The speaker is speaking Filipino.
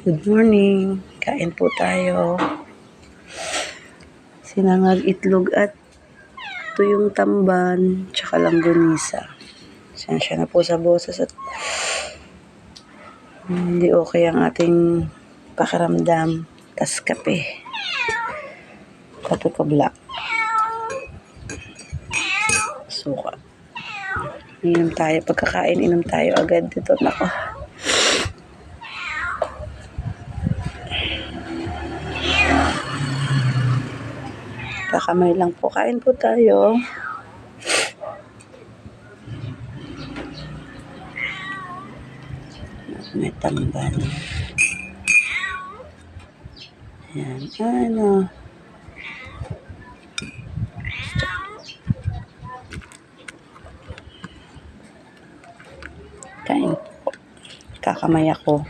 Good morning. Kain po tayo. Sinangag itlog at tuyong tamban, tsaka langgonisa. Sensya na po sa boses at hindi okay ang ating pakiramdam. Tas kape. Kape ko black. Suka. Inom tayo. Pagkakain, inom tayo agad dito. Nako. Kakamay lang po. Kain po tayo. May tamban. Yan. Ano. Kain po. Kakamay ako.